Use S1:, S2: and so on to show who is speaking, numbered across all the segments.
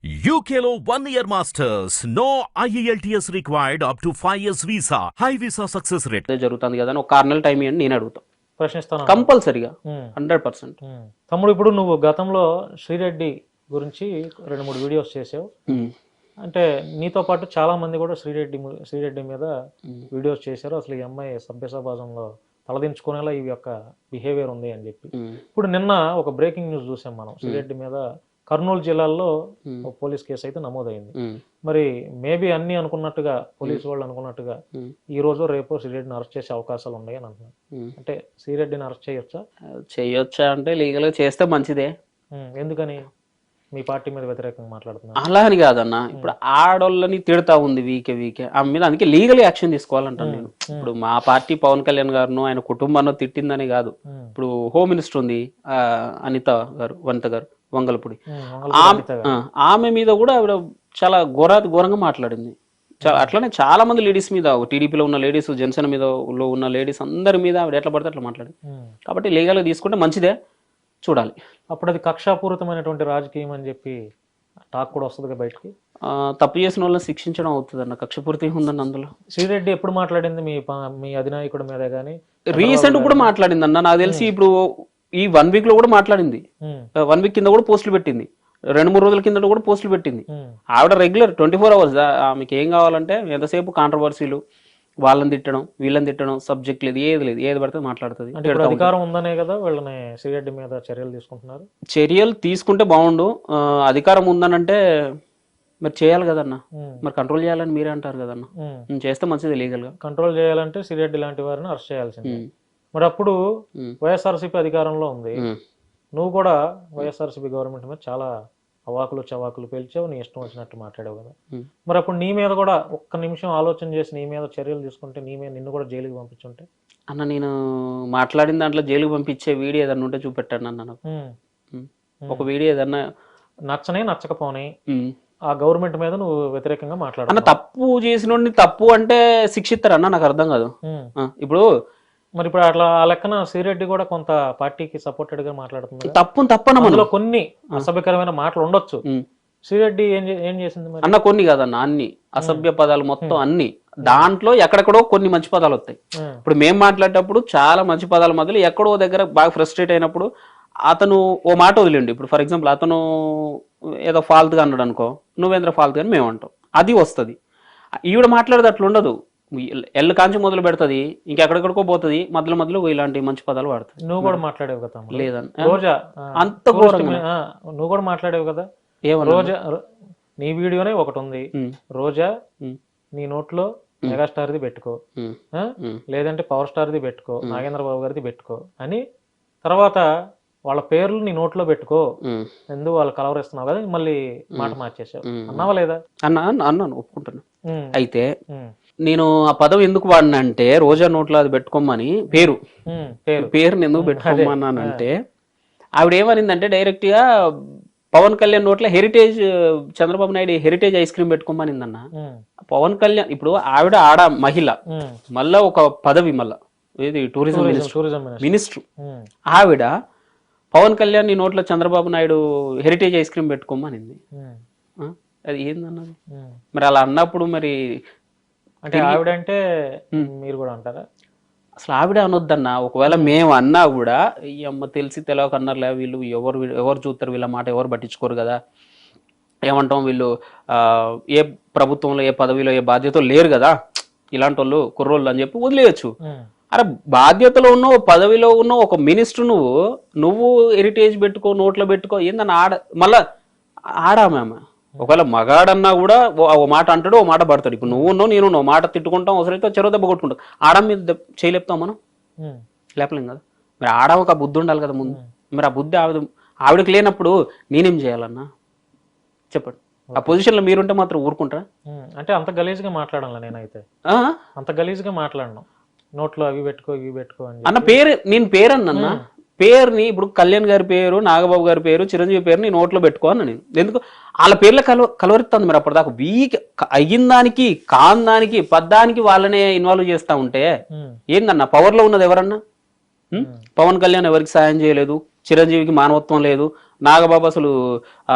S1: UKLO 1 year masters. No IELTS required up to 5 years visa. High visa success rate.
S2: జరుగుతుంది కదా అని ఒక 6 నెలల టైం ఇవ్వండి నేను అడుగుతా
S3: ప్రశ్నిస్తాను
S2: కంపల్సరీగా 100%.
S3: తమ్ముడు ఇప్పుడు నువ్వు గతంలో శ్రీరెడ్డి గురించి 2-3 వీడియోస్ చేసావు. అంటే నీతో పాటు చాలా మంది కూడా శ్రీరెడ్డి మీద వీడియోస్ చేశారు. అసలు ఈ అమ్మాయి సభ్య సమాజంలో తలదించుకునేలా ఈ యొక్క బిహేవియర్ ఉంది అని చెప్పి. ఇప్పుడు నిన్న ఒక బ్రేకింగ్ న్యూస్ చూసాం మనం. శ్రీరెడ్డి మీద కర్నూలు జిల్లాలో పోలీస్ కేసు అయితే నమోదైంది. మరి మేబీ అన్ని అనుకున్నట్టుగా పోలీసు వాళ్ళు అనుకున్నట్టుగా ఈ రోజు రేపు శ్రీరెడ్డిని అరెస్ట్ చేసే అవకాశాలు ఉన్నాయి అని అంటున్నారు. అంటే శ్రీరెడ్డిని అరెస్ట్ చేయొచ్చా
S2: అంటే లీగల్ గా చేస్తే మంచిదే.
S3: ఎందుకని మీ పార్టీ మీద వ్యతిరేకంగా మాట్లాడుతున్నారు?
S2: అలా అని కాదన్న, ఇప్పుడు ఆడోళ్ళని తిడతా ఉంది వీకే ఆమె మీద, అందుకే లీగల్ యాక్షన్ తీసుకోవాలంటాను నేను. ఇప్పుడు మా పార్టీ పవన్ కళ్యాణ్ గారును ఆయన కుటుంబాన్ని తిట్టిందని కాదు. ఇప్పుడు హోమ్ మినిస్టర్ ఉంది వనిత గారు వంగలపూడి, ఆమె మీద కూడా ఆవిడ చాలా ఘోరంగా మాట్లాడింది. అట్లానే చాలా మంది లేడీస్ మీద, టీడీపీలో ఉన్న లేడీస్, జనసేన మీద ఉన్న లేడీస్ అందరి మీద ఆవిడ ఎట్లా పడితే అట్లా మాట్లాడింది. కాబట్టి లీగల్గా తీసుకుంటే మంచిదే, చూడాలి.
S3: అప్పుడు అది కక్షాపూరితమైనటువంటి రాజకీయం అని చెప్పి టాక్ కూడా వస్తుంది బయటికి.
S2: తప్పు చేసిన వాళ్ళని శిక్షించడం అవుతుంది అన్న, కక్షపూరితం ఉందన్న అందులో.
S3: శ్రీరెడ్డి ఎప్పుడు మాట్లాడింది మీ అధినాయకుడి మీద కానీ?
S2: రీసెంట్ కూడా మాట్లాడింది అన్న, నాకు తెలిసి ఇప్పుడు ఈ 1 వీక్ లో కూడా మాట్లాడింది. 1 వీక్ కింద కూడా పోస్టులు పెట్టింది, 2-3 రోజుల కింద కూడా పోస్టులు పెట్టింది. ఆవిడ రెగ్యులర్ 24 hours ఆమెకి ఏం కావాలంటే ఎంతసేపు కాంట్రవర్సీలు, వాళ్ళని తిట్టడం వీళ్ళని తిట్టడం, సబ్జెక్ట్ లేదు, ఏది పడితే మాట్లాడుతుంది.
S3: అధికారం ఉందనే కదా వీళ్ళని శ్రీరెడ్డి మీద చర్యలు తీసుకుంటున్నారు.
S2: చర్యలు తీసుకుంటే బాగుండు. అధికారం ఉందనంటే మరి చేయాలి కదన్న, మరి కంట్రోల్ చేయాలని మీరే అంటారు కదన్న. చేస్తే మంచిది. లీగల్ గా కంట్రోల్
S3: చేయాలంటే శ్రీరెడ్డి లాంటి వారిని అరెస్ట్ చేయాల్సింది. మరి అప్పుడు వైఎస్ఆర్సీపీ అధికారంలో ఉంది, నువ్వు కూడా వైఎస్ఆర్సీపీ గవర్నమెంట్ మీద చాలా అవాకులు చవాకులు పేల్చావు, నీ ఇష్టం వచ్చినట్టు మాట్లాడావు కదా. మరి అప్పుడు నీ మీద కూడా ఒక్క నిమిషం ఆలోచన చేసి నీ మీద చర్యలు తీసుకుంటే నిన్ను కూడా జైలుకి పంపించుంటే?
S2: అన్న నేను మాట్లాడిన దాంట్లో జైలుకి పంపించే వీడియో ఏదన్నా ఉంటే చూపెట్టాను అన్న. నాకు ఒక వీడియో ఏదన్నా
S3: నచ్చకపోని ఆ గవర్నమెంట్ మీద నువ్వు వ్యతిరేకంగా మాట్లాడు.
S2: అన్న తప్పు చేసిన తప్పు అంటే శిక్షిస్తారన్న, నాకు అర్థం కాదు. ఇప్పుడు
S3: మరి ఇప్పుడు అట్లా ఆ లెక్కన శ్రీరెడ్డి కూడా కొంత పార్టీకి సపోర్టెడ్ గా మాట్లాడుతుంది.
S2: తప్పన
S3: మనలో కొన్ని అసభ్యకరమైన మాటలు ఉండొచ్చు. శ్రీరెడ్డి ఏం చేసింది
S2: అన్న? కొన్ని కాదన్న, అన్ని అసభ్య పదాలు మొత్తం అన్ని. దాంట్లో ఎక్కడెక్కడో కొన్ని మంచి పదాలు వస్తాయి. ఇప్పుడు మేము మాట్లాడేటప్పుడు చాలా మంచి పదాల మధ్యలో ఎక్కడో దగ్గర బాగా ఫ్రస్ట్రేట్ అయినప్పుడు అతను ఓ మాట వదిలేండి. ఇప్పుడు ఫర్ ఎగ్జాంపుల్ అతను ఏదో ఫాల్తుగా అన్నాడు అనుకో, నువ్వేంద్ర ఫాల్తు అని మేము అంటాం, అది వస్తుంది. ఈవిడ మాట్లాడేది అట్లా ఉండదు. ఎల్లు కాంచి మొదలు పెడుతుంది, ఇంకెక్కడెక్కడికో పోతుంది, మధ్యలో ఇలాంటి మంచి పదాలు వాడుతుంది.
S3: నువ్వు కూడా మాట్లాడేవు కదా?
S2: లేదన్న,
S3: రోజా
S2: అంత ఘోరంగా.
S3: నువ్వు కూడా మాట్లాడేవు కదా? రోజా నీ వీడియోనే ఒకటి ఉంది, రోజా నీ నోట్లో మెగాస్టార్ది పెట్టుకో, లేదంటే పవర్ స్టార్ది పెట్టుకో, నాగేంద్రబాబు గారిది పెట్టుకో అని, తర్వాత వాళ్ళ పేర్లు నీ నోట్లో పెట్టుకో, ఎందుకు వాళ్ళు కలవరిస్తున్నావు కదా, మళ్ళీ మాట మార్చేసావు. అన్నావా లేదా?
S2: అన్నాను, ఒప్పుకుంటాను. అయితే నేను ఆ పదం ఎందుకు వాడినా అంటే, రోజా నోట్లో అది పెట్టుకోమని పేరుని ఎందుకు పెట్టుకోమన్నానంటే, ఆవిడ ఏమనిందంటే డైరెక్ట్ గా పవన్ కళ్యాణ్ నోట్లో heritage, Chandrababu Naidu heritage ice cream పెట్టుకోమనిందన్న. పవన్ కళ్యాణ్ ఇప్పుడు ఆవిడ మహిళ, మళ్ళా ఒక పదవి, మళ్ళా ఇది టూరిజం మినిస్టర్. ఆవిడ పవన్ కళ్యాణ్ నీ నోట్లో Chandrababu Naidu heritage ice cream పెట్టుకోమనింది. అది ఏందన్నది? మరి అలా అన్నప్పుడు మరి
S3: అంటే ఆవిడంటే మీరు కూడా అంటారా?
S2: అసలు ఆవిడ అనొద్దన్నా. ఒకవేళ మేము అన్నా కూడా ఈ అమ్మ తెలిసి తెలియక అన్నారులే, వీళ్ళు ఎవరు చూస్తారు, వీళ్ళ మాట ఎవరు పట్టించుకోరు కదా, ఏమంటాం వీళ్ళు ఏ ప్రభుత్వంలో ఏ పదవిలో ఏ బాధ్యతలు లేరు కదా ఇలాంటి వాళ్ళు కుర్రోళ్ళు అని చెప్పి వదిలేయచ్చు. అరే బాధ్యతలో ఉన్న పదవిలో ఉన్న ఒక మినిస్టర్ నువ్వు హెరిటేజ్ పెట్టుకో, నోట్లో పెట్టుకో ఏందన్న? మళ్ళా ఆడామె ఒకవేళ మగాడన్నా కూడా ఓ మాట అంటాడు, ఓ మాట పడతాడు. ఇప్పుడు నేను మాట తిట్టుకుంటాం, అవసరమైతే చెరువు దెబ్బ కొట్టుకుంటాం. ఆడ మీద చేయలేపుతాం మనం, లేపలేం కదా. మరి ఆడ ఒక బుద్ధి ఉండాలి కదా ముందు. మరి ఆ బుద్ధి ఆవిడకి లేనప్పుడు నేనేం చేయాలన్నా చెప్పండి? ఆ పొజిషన్ లో మీరుంటే మాత్రం ఊరుకుంటారా?
S3: అంటే అంత గలీజ్గా మాట్లాడాల నేనైతే, అంత గలీజ్గా మాట్లాడను. నోట్లో అవి పెట్టుకో ఇవి పెట్టుకో అని
S2: అన్న నేను పేరు అన్న పేరుని ఇప్పుడు కళ్యాణ్ గారి పేరు, నాగబాబు గారి పేరు, చిరంజీవి పేరు నీ నోట్లో పెట్టుకో అన్న నేను. ఎందుకు వాళ్ళ పేర్ల కలవరిస్తుంది? మరి అప్పటిదాకా వీక్ అయిన దానికి కాని దానికి పద్దానికి వాళ్ళనే ఇన్వాల్వ్ చేస్తా ఉంటే ఏందన్నా? పవర్ లో ఉన్నది ఎవరన్నా? పవన్ కళ్యాణ్ ఎవరికి సాయం చేయలేదు, చిరంజీవికి మానవత్వం లేదు, నాగబాబు అసలు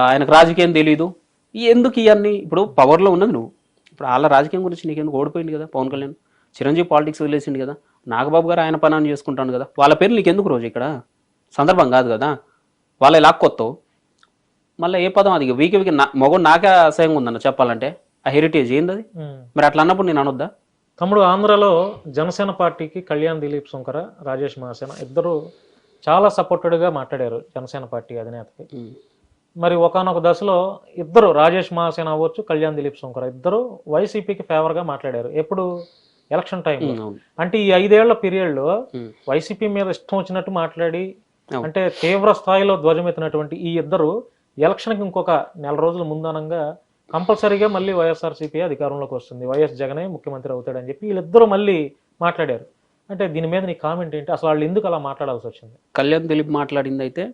S2: ఆయనకు రాజకీయం తెలీదు, ఎందుకు ఇవన్నీ ఇప్పుడు పవర్లో ఉన్నది నువ్వు, ఇప్పుడు వాళ్ళ రాజకీయం గురించి నీకెందుకు, ఓడిపోయింది కదా పవన్ కళ్యాణ్, చిరంజీవి పాలిటిక్స్ వదిలేసింది కదా, నాగబాబు గారు ఆయన పనాన్ని చేసుకుంటాను కదా, వాళ్ళ పేర్లు నీకెందుకు రోజు ఇక్కడ సందర్భం కాదు కదా, వాళ్ళ లాక్కొత్తావు మళ్ళీ ఏ పదం అది వీకి వీకి మగడు నాకే అసహ్యంగా ఉందన్న చెప్పాలంటే, ఆ హెరిటేజ్ ఏంది అది, మరి అట్లా అన్నప్పుడు నేను అనొద్దా?
S3: తమ్ముడు, ఆంధ్రాలో జనసేన పార్టీకి కళ్యాణ్ దిలీప్ సుంకర, రాజేష్ మహాసేన ఇద్దరు చాలా సపోర్టెడ్గా మాట్లాడారు జనసేన పార్టీ అధినేతకి. మరి ఒకానొక దశలో ఇద్దరు, రాజేష్ మహాసేన అవ్వచ్చు, కళ్యాణ్ దిలీప్ సుంకర ఇద్దరు వైసీపీకి ఫేవర్గా మాట్లాడారు. ఎప్పుడు? ఎలక్షన్ టైంలో. అంటే ఈ 5 ఏళ్ల పీరియడ్లో వైసీపీ మీద ఇష్టం వచ్చినట్టు మాట్లాడి, అంటే తీవ్ర స్థాయిలో ధ్వజమెత్తినటువంటి ఈ ఇద్దరు ఎలక్షన్కి ఇంకొక నెల రోజుల ముందనంగా కంపల్సరీగా మళ్ళీ వైఎస్ఆర్సీపీ అధికారంలోకి వస్తుంది, వైఎస్ జగనే ముఖ్యమంత్రి అవుతాడని చెప్పి వీళ్ళిద్దరూ మళ్ళీ మాట్లాడారు. అంటే దీని మీద నీ కామెంట్ ఏంటి? అసలు వాళ్ళు ఎందుకు అలా మాట్లాడాల్సి వచ్చింది?
S2: కళ్యాణ్ దిలీప్ మాట్లాడింది అయితే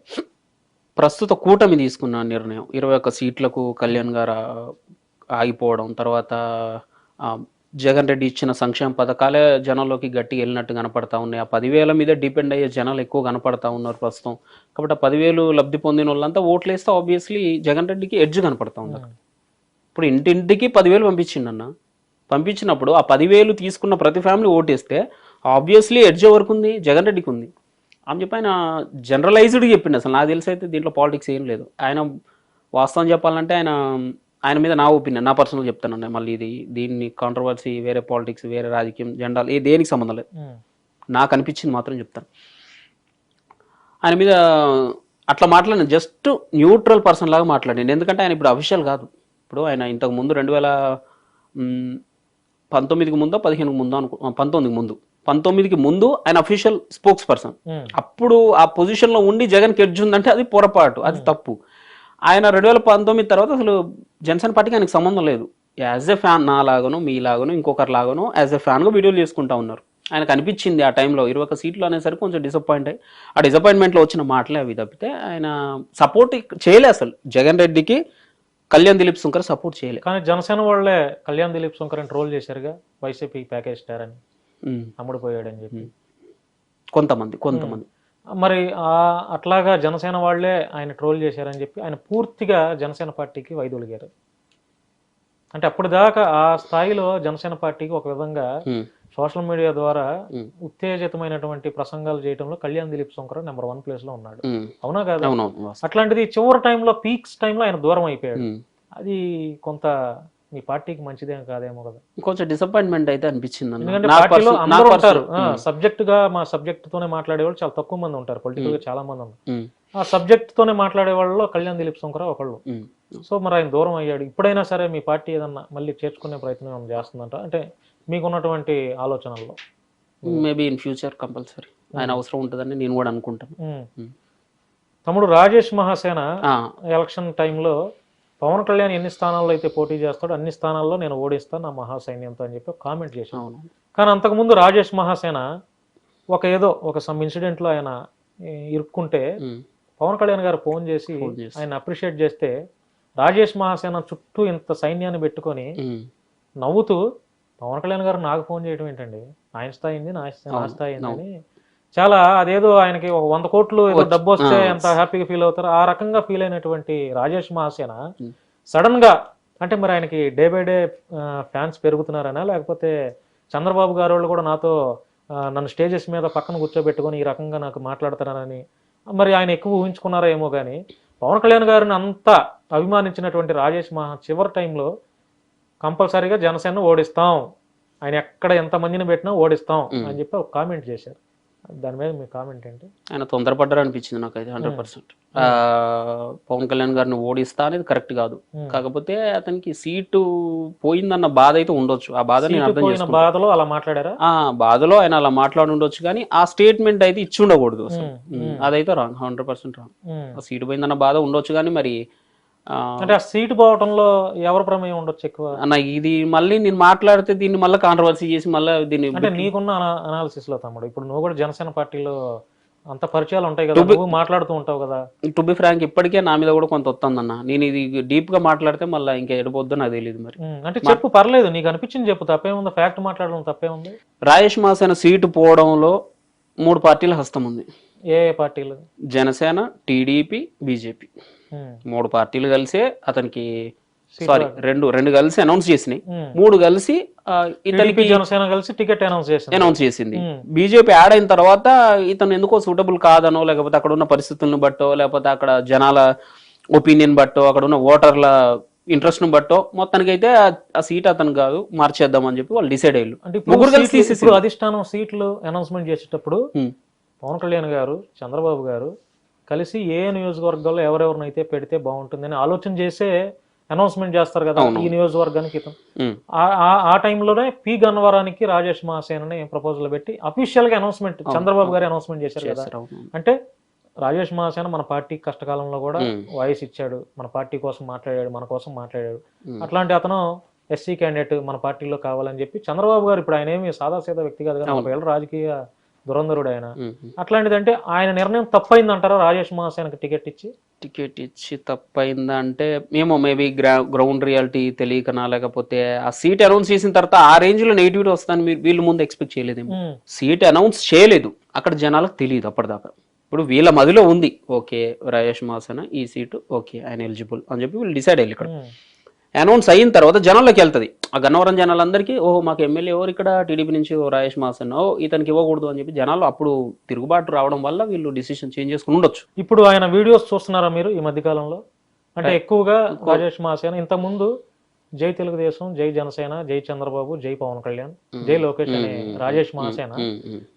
S2: ప్రస్తుత కూటమి తీసుకున్న నిర్ణయం, 21 సీట్లకు కళ్యాణ్ గారు ఆగిపోవడం, తర్వాత జగన్ రెడ్డి ఇచ్చిన సంక్షేమ పథకాలే జనాల్లోకి గట్టిగా వెళ్ళినట్టు కనపడతా ఉన్నాయి. ఆ 10,000 మీద డిపెండ్ అయ్యే జనాలు ఎక్కువ కనపడతా ఉన్నారు ప్రస్తుతం. కాబట్టి ఆ 10,000 లబ్ధి పొందిన వాళ్ళంతా ఓట్లేస్తే ఆబ్వియస్లీ జగన్ రెడ్డికి ఎడ్జ్ కనపడతా ఉంది. ఇప్పుడు ఇంటింటికి 10,000 పంపించిండన్న, పంపించినప్పుడు ఆ 10,000 తీసుకున్న ప్రతి ఫ్యామిలీ ఓటేస్తే ఆబ్వియస్లీ ఎడ్జ్ ఎవరికి ఉంది? జగన్ రెడ్డికి ఉంది అని చెప్పి ఆయన జనరలైజ్డ్గా చెప్పిండు. అసలు నాకు తెలిసి అయితే దీంట్లో పాలిటిక్స్ ఏం లేదు. ఆయన వాస్తవం చెప్పాలంటే ఆయన మీద నా ఒపీనియన్, నా పర్సనల్ చెప్తానన్న, మళ్ళీ దీన్ని కాంట్రవర్సీ, వేరే పాలిటిక్స్, వేరే రాజకీయం, జెండాలు దేనికి సంబంధం లేదు, నాకు అనిపించింది మాత్రం చెప్తాను. ఆయన మీద అట్లా మాట్లాడిన జస్ట్ న్యూట్రల్ పర్సన్ లాగా మాట్లాడింది. ఎందుకంటే ఆయన ఇప్పుడు అఫీషియల్ కాదు. ఇప్పుడు ఆయన ఇంతకు ముందు 2019కి ముందో 15కి ముందో 19కి ముందు ఆయన అఫీషియల్ స్పోక్స్ పర్సన్. అప్పుడు ఆ పొజిషన్లో ఉండి జగన్కి ఎడ్జ్ ఉందంటే అది పొరపాటు, అది తప్పు. ఆయన 2019 తర్వాత అసలు జనసేన పార్టీకి ఆయనకు సంబంధం లేదు. యాజ్ ఎ ఫ్యాన్, నా లాగానో మీలాగానో ఇంకొకరి లాగానో యాజ్ ఎ ఫ్యాన్గా వీడియోలు చేసుకుంటా ఉన్నారు. ఆయనకు అనిపించింది ఆ టైంలో 21 సీట్లు అనేసరికి కొంచెం డిసప్పాయింట్ అయ్యి, ఆ డిసప్పాయింట్మెంట్లో వచ్చిన మాటలే అవి తప్పితే ఆయన సపోర్ట్ చేయలే. అసలు జగన్ రెడ్డికి కళ్యాణ్ దిలీప్ సుంకర్ సపోర్ట్ చేయలేదు.
S3: కానీ జనసేన వాళ్ళే కళ్యాణ్ దిలీప్ సుంకర్ అని ట్రోల్ చేశారుగా, వైసీపీ ప్యాకేజ్ స్టార్ అని, అమ్ముడు పోయాడని చెప్పి
S2: కొంతమంది.
S3: మరి అట్లాగా జనసేన వాళ్లే ఆయన ట్రోల్ చేశారని చెప్పి ఆయన పూర్తిగా జనసేన పార్టీకి వైదొలిగారు. అంటే అప్పుడు దాకా ఆ స్థాయిలో జనసేన పార్టీకి ఒక విధంగా సోషల్ మీడియా ద్వారా ఉత్తేజితమైనటువంటి ప్రసంగాలు చేయడంలో కళ్యాణ్ దిలీప్ సుంకర్ నెంబర్ 1 ప్లేస్ లో ఉన్నాడు. అవునా కాదు? అట్లాంటిది చివరి టైంలో, పీక్స్ టైంలో ఆయన దూరం అయిపోయాడు. అది కొంత మీ పార్టీకి మంచిదేం కాదేమో కదా,
S2: కొంచెం డిసప్పాయింట్మెంట్ అయితే అనిపించింది.
S3: ఎందుకంటే పార్టీలో అందరూ ఉంటారు, సబ్జెక్ట్ గా మా సబ్జెక్ట్ తోనే మాట్లాడేవాళ్ళు చాలా తక్కువ మంది ఉంటారు, పొలిటికల్ గా చాలా మంది ఉన్నారు. ఆ సబ్జెక్ట్ తోనే మాట్లాడే వాళ్ళలో కళ్యాణ్ దిలీప్ సుంకర్ ఒకళ్ళు. సో మరి ఆయన దూరం అయ్యాడు. ఇప్పుడైనా సరే మీ పార్టీ ఏదన్నా మళ్ళీ చేర్చుకునే ప్రయత్నం ఏమైనా చేస్తుందంట, అంటే మీకున్నటువంటి ఆలోచనల్లో?
S2: మేబీ ఇన్ ఫ్యూచర్ కంపల్సరీ ఆయన అవసరం ఉంటుందని నేను కూడా అనుకుంటాను.
S3: తమ్ముడు, రాజేష్ మహాసేన ఎలక్షన్ టైంలో పవన్ కళ్యాణ్ ఎన్ని స్థానాల్లో అయితే పోటీ చేస్తాడో అన్ని స్థానాల్లో నేను ఓడిస్తాను నా మహాసైన్యంతో అని చెప్పి కామెంట్ చేశాను. కానీ అంతకుముందు రాజేష్ మహాసేన ఒక సమ్ ఇన్సిడెంట్లో ఆయన ఇరుక్కుంటే పవన్ కళ్యాణ్ గారు ఫోన్ చేసి ఆయన అప్రిషియేట్ చేస్తే రాజేష్ మహాసేన చుట్టూ ఇంత సైన్యాన్ని పెట్టుకొని నవ్వుతూ, పవన్ కళ్యాణ్ గారు నాకు ఫోన్ చేయడం ఏంటండి, ఆయన స్థాయి ఏంది, నా స్థాయి ఏంది అని చాలా, అదేదో ఆయనకి 100 కోట్లు ఏదో డబ్బు వస్తే ఎంత హ్యాపీగా ఫీల్ అవుతారో ఆ రకంగా ఫీల్ అయినటువంటి రాజేష్ మహాసేన సడన్ గా, అంటే మరి ఆయనకి డే బై డే ఫ్యాన్స్ పెరుగుతున్నారనా, లేకపోతే చంద్రబాబు గారు వాళ్ళు కూడా నాతో నన్ను స్టేజెస్ మీద పక్కన కూర్చోబెట్టుకొని ఈ రకంగా నాకు మాట్లాడుతున్నారని మరి ఆయన ఎక్కువ ఊహించుకున్నారో ఏమో కానీ, పవన్ కళ్యాణ్ గారిని అంతా అభిమానించినటువంటి రాజేష్ చివరి టైంలో కంపల్సరీగా జనసేన ఓడిస్తాం, ఆయన ఎక్కడ ఎంతమందిని పెట్టినా ఓడిస్తాం అని చెప్పి ఒక కామెంట్ చేశారు. దాని మీద మీ కామెంట్ ఏంటి?
S2: ఆయన తొందరపడ్డారు అనిపించింది నాకైతే 100%. పవన్ కళ్యాణ్ గారిని ఓడిస్తా అనేది కరెక్ట్ కాదు. కాకపోతే అతనికి సీటు పోయిందన్న బాధ అయితే ఉండొచ్చు. ఆ బాధ నేను అర్థం చేసుకున్నాను.
S3: బాధలో అలా మాట్లాడారా?
S2: బాధలో ఆయన అలా మాట్లాడి ఉండొచ్చు, కానీ ఆ స్టేట్మెంట్ అయితే ఇచ్చి ఉండకూడదు అసలు. అదైతే రాంగ్, 100% రాంగ్. ఆ సీటు పోయిందన్న బాధ ఉండొచ్చు, కానీ మరి
S3: అంటే ఆ సీటు పోవటంలో ఎవరి ప్రమేయం ఉండొచ్చు ఎక్కువ
S2: అన్న? ఇది మళ్ళీ నేను మాట్లాడితే దీన్ని మళ్ళీ కాంట్రవర్సీ చేసి మళ్ళీ దీన్ని,
S3: అంటే నీకున్న అనాలిసిస్ లో తమ్ముడు, ఇప్పుడు నువ్వు కూడా జనసేన పార్టీలో అంత పరిచయాలు ఉంటాయి కదా, నువ్వు మాట్లాడుతూ ఉంటావు కదా.
S2: టు బి ఫ్రాంక్, ఇప్పటికే నా మీద కూడా కొంత వస్తుందన్న. నేను ఇది డీప్ గా మాట్లాడితే మళ్ళీ ఇంకా ఎడిపోద్దో నాకు తెలియదు. మరి
S3: అంటే చెప్పు, పర్లేదు, నీకు అనిపించింది చెప్పు, తప్పేముంది, ఫ్యాక్ట్ మాట్లాడడం తప్పేముంది.
S2: రాజేష్ మహాసేన సీటు పోవడంలో 3 పార్టీల హస్తం ఉంది.
S3: ఏ పార్టీలు?
S2: జనసేన, టీడీపీ, బీజేపీ, 3 పార్టీలు కలిసే అతనికి సారీ రెండు కలిసి అనౌన్స్ చేసినాయి, 3 కలిసి ఇతనికి
S3: జనసేన కలిసి టికెట్ అనౌన్స్
S2: చేసింది. బీజేపీ యాడ్ అయిన తర్వాత ఇతను ఎందుకో సూటబుల్ కాదనో, లేకపోతే అక్కడ ఉన్న పరిస్థితులను బట్టో, లేకపోతే అక్కడ జనాల ఒపీనియన్ బట్టో, అక్కడ ఉన్న ఓటర్ల ఇంట్రెస్ట్ ను బట్టో మొత్తానికి అయితే ఆ సీట్ అతను కాదు, మార్చేద్దాం అని చెప్పి వాళ్ళు డిసైడ్ అయ్యారు.
S3: అంటే
S2: ముగ్గురు కలిసి
S3: ఇప్పుడు అధిష్టానం సీట్లు అనౌన్స్మెంట్ చేసేటప్పుడు పవన్ కళ్యాణ్ గారు, చంద్రబాబు గారు కలిసి ఏ నియోజకవర్గాల్లో ఎవరెవరినైతే పెడితే బాగుంటుందని ఆలోచన చేసే అనౌన్స్మెంట్ చేస్తారు కదా ఈ నియోజకవర్గానికి. ఇతను ఆ టైంలోనే పి గన్నవరానికి రాజేష్ మహాసేనని ప్రపోజల్ పెట్టి అఫీషియల్ గా అనౌన్స్మెంట్ చంద్రబాబు గారు అనౌన్స్మెంట్ చేశారు కదా. అంటే రాజేష్ మహాసేన మన పార్టీ కష్టకాలంలో కూడా వాయిస్ ఇచ్చాడు, మన పార్టీ కోసం మాట్లాడాడు, మన కోసం మాట్లాడాడు. అట్లాంటి అతను ఎస్సీ క్యాండిడేట్ మన పార్టీలో కావాలని చెప్పి చంద్రబాబు గారు, ఇప్పుడు ఆయన ఏమి సాదాసీదా వ్యక్తి కాదు కదా, 40 ఏళ్ళ రాజకీయ దురంధరుడు ఆయన. అట్లాంటిదంటే ఆయన నిర్ణయం తప్పైంది అంటారా రాజేష్ మహాసేనకి టికెట్ ఇచ్చి తప్పైందంటే మేము మేబీ గ్రౌండ్ రియాలిటీ తెలియకనా, లేకపోతే ఆ సీట్ అనౌన్స్ చేసిన తర్వాత ఆ రేంజ్ లో నెగిటివిటీ వస్తుందని వీళ్ళు ముందు ఎక్స్పెక్ట్ చేయలేదేమో. సీట్ అనౌన్స్ చేయలేదు, అక్కడ జనాలకు తెలియదు అప్పటిదాకా. ఇప్పుడు వీళ్ళ మదిలో ఉంది, ఓకే రాజేష్ మహాసేన ఈ సీటు ఓకే ఆయన ఎలిజిబుల్ అని చెప్పి వీళ్ళు డిసైడ్ అయ్యారు. ఇక్కడ అనౌన్స్ అయిన తర్వాత జనాల్లోకి వెళ్తుంది, ఆ గన్నవరం జనాలందరికీ ఓహో మాకు ఎమ్మెల్యే ఎవరు ఇక్కడ టీడీపీ నుంచి రాజేష్ మహాసేన, ఇతనికి ఇవ్వకూడదు అని చెప్పి జనాలు అప్పుడు తిరుగుబాటు రావడం వల్ల వీళ్ళు డిసిషన్ చేంజ్ చేసుకుని ఉండొచ్చు. ఇప్పుడు ఆయన వీడియోస్ చూస్తున్నారా మీరు ఈ మధ్య కాలంలో? అంటే ఎక్కువగా రాజేష్ మహాసేన ఇంతకుముందు జై తెలుగుదేశం, జై జనసేన, జై చంద్రబాబు, జై పవన్ కళ్యాణ్, జై లోకేష్ అనే రాజేష్ మహాసేన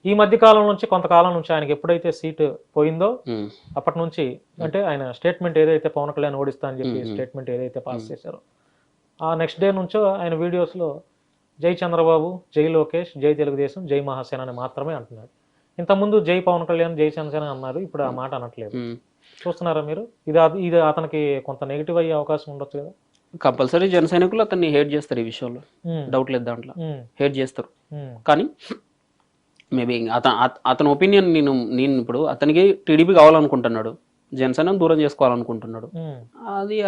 S3: ఈ మధ్య కాలం నుంచి కొంతకాలం నుంచి ఆయనకి ఎప్పుడైతే సీటు పోయిందో అప్పటి నుంచి అంటే ఆయన స్టేట్మెంట్ ఏదైతే పవన్ కళ్యాణ్ ఓడిస్తా అని చెప్పి స్టేట్మెంట్ ఏదైతే పాస్ చేశారో ఆ నెక్స్ట్ డే నుంచో ఆయన వీడియోస్లో జై చంద్రబాబు, జై లోకేష్, జై తెలుగుదేశం, జై మహాసేన అని మాత్రమే అంటున్నాడు. ఇంతకుముందు జై పవన్ కళ్యాణ్, జై జనసేన అన్నారు, ఇప్పుడు ఆ మాట అనట్లేదు. చూస్తున్నారా మీరు? ఇది అతనికి కొంత నెగిటివ్ అయ్యే అవకాశం ఉండొచ్చు కదా.
S2: కంపల్సరీ జన సైనికులు అతన్ని హేట్ చేస్తారు, ఈ విషయంలో డౌట్ లేదు, దాంట్లో హేట్ చేస్తారు. కానీ మేబీ అతని ఒపీనియన్ నేను ఇప్పుడు అతనికి టీడీపీ కావాలనుకుంటున్నాడు, జనసేన దూరం చేసుకోవాలనుకుంటున్నాడు.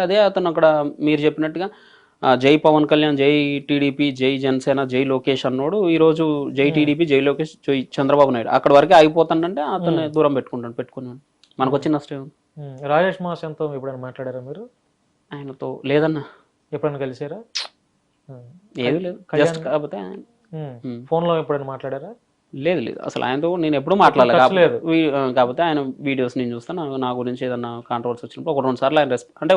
S2: అదే అతను అక్కడ మీరు చెప్పినట్టుగా జై పవన్ కళ్యాణ్, జై టీడీపీ, జై జనసేన, జై లోకేష్ అన్నోడు ఈరోజు జై టీడీపీ, జై లోకేష్, జై చంద్రబాబు నాయుడు అక్కడ వరకే ఆగిపోతాడంటే అతన్ని దూరం పెట్టుకున్నాను. మనకు వచ్చిన నష్టం.
S3: రాజేష్ మహాసేనతో ఎప్పుడైనా మాట్లాడారా మీరు?
S2: ఆయనతో లేదన్నా.
S3: ఎప్పుడైనా కలిసారా?
S2: ఏది లేదు, జస్ట్ కాకపోతే
S3: ఫోన్ లో ఎప్పుడైనా మాట్లాడారా?
S2: లేదు అసలు ఆయనతో నేను ఎప్పుడు మాట్లాడలేదు. కాకపోతే ఆయన వీడియోస్ నేను చూస్తాను, నా గురించి ఏదన్నా కాంట్రవర్సీ వచ్చినప్పుడు 1-2 సార్లు ఆయన అంటే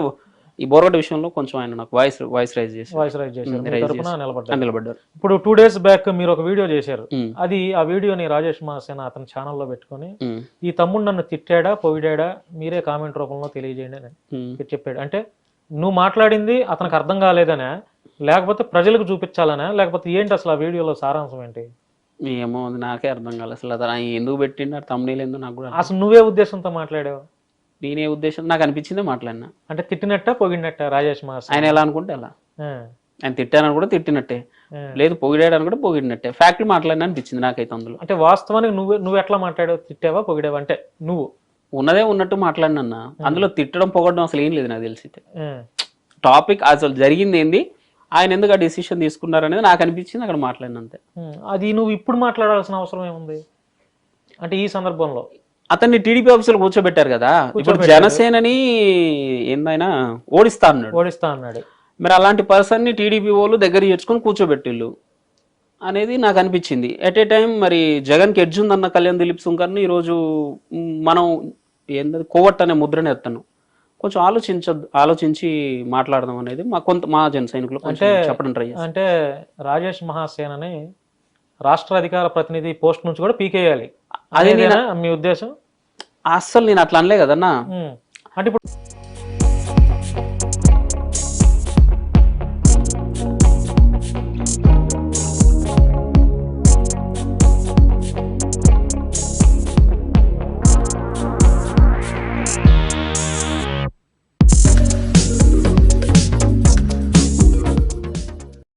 S2: ఈ బోర్గడ్ విషయంలో కొంచెం ఆయన నాకు వాయిస్ రైజ్ చేశారు, నిలబడ్డారు.
S3: ఇప్పుడు 2 days బ్యాక్ మీరు ఒక వీడియో చేశారు, ఆ వీడియోని రాజేష్ మహాసేన అతని ఛానల్లో పెట్టుకొని ఈ తమ్ముడు నన్ను తిట్టాడా పొగిడాడా మీరే కామెంట్ రూపంలో తెలియజేయండి అని చెప్పాడు. అంటే నువ్వు మాట్లాడింది అతనికి అర్థం కాలేదనా, లేకపోతే ప్రజలకు చూపించాలనా, లేకపోతే ఏంటి అసలు ఆ వీడియోలో సారాంశం ఏంటి?
S2: ఏమో నాకే అర్థం కాలేదు అసలు అతను ఎందుకు పెట్టిండు, తమ్ముడేలు ఏందో నాకు కూడా.
S3: అసలు నువ్వే ఉద్దేశంతో మాట్లాడావు?
S2: నేనే ఉద్దేశం నాకు అనిపించిందే మాట్లాడినా.
S3: అంటే తిట్టినట్ట పొగిడినట్ట రాజేష్ మహాసేన?
S2: ఆయన ఎలా అనుకుంటే అలా. ఆయన తిట్టానని కూడా తిట్టినట్టే, లేదు పొగిడాడని కూడా పొగిడినట్టే. ఫ్యాక్టరీ మాట్లాడినా అనిపించింది నాకైతే అందులో.
S3: అంటే వాస్తవానికి నువ్వు ఎట్లా మాట్లాడావు? తిట్టావా పొగిడావా? అంటే నువ్వు
S2: ఉన్నదే ఉన్నట్టు మాట్లాడినన్నా, అందులో తిట్టడం పొగడడం అసలు ఏం లేదు నాకు తెలిసి. టాపిక్ అసలు జరిగింది ఏంది, ఆయన ఎందుకు ఆ డెసిషన్ తీసుకున్నారు అనేది నాకు అనిపించింది, అక్కడ మాట్లాడిన అంతే.
S3: అది నువ్వు ఇప్పుడు మాట్లాడాల్సిన అవసరం ఏముంది? అంటే ఈ సందర్భంలో
S2: అతన్ని టీడీపీ ఆఫీసులో కూర్చోబెట్టారు కదా, ఇప్పుడు జనసేనని ఏందైనా ఓడిస్తా అన్నాడు. మరి అలాంటి పర్సన్ ని టీడీపీ వాళ్ళు దగ్గర చేర్చుకొని కూర్చోబెట్టిళ్ళు అనేది నాకు అనిపించింది. ఎట్ ఏ టైం మరి జగన్కి ఎడ్జ్ ఉందన్న కళ్యాణ్ దిలీప్ సుంకర్ని ఈరోజు మనం ఏంటది కోవట్ అనే ముద్రని ఎత్తాను. కొంచెం ఆలోచించి మాట్లాడదాం అనేది మా జన సైనికులు చెప్పడం ట్రై చేస్తాను.
S3: అంటే రాజేష్ మహాసేనని రాష్ట్ర అధికార ప్రతినిధి పోస్ట్ నుంచి కూడా పీకేయాలి, అదే మీ ఉద్దేశం?
S2: అస్సలు నేను అట్లా అనలే కదన్నా.
S3: అంటే ఇప్పుడు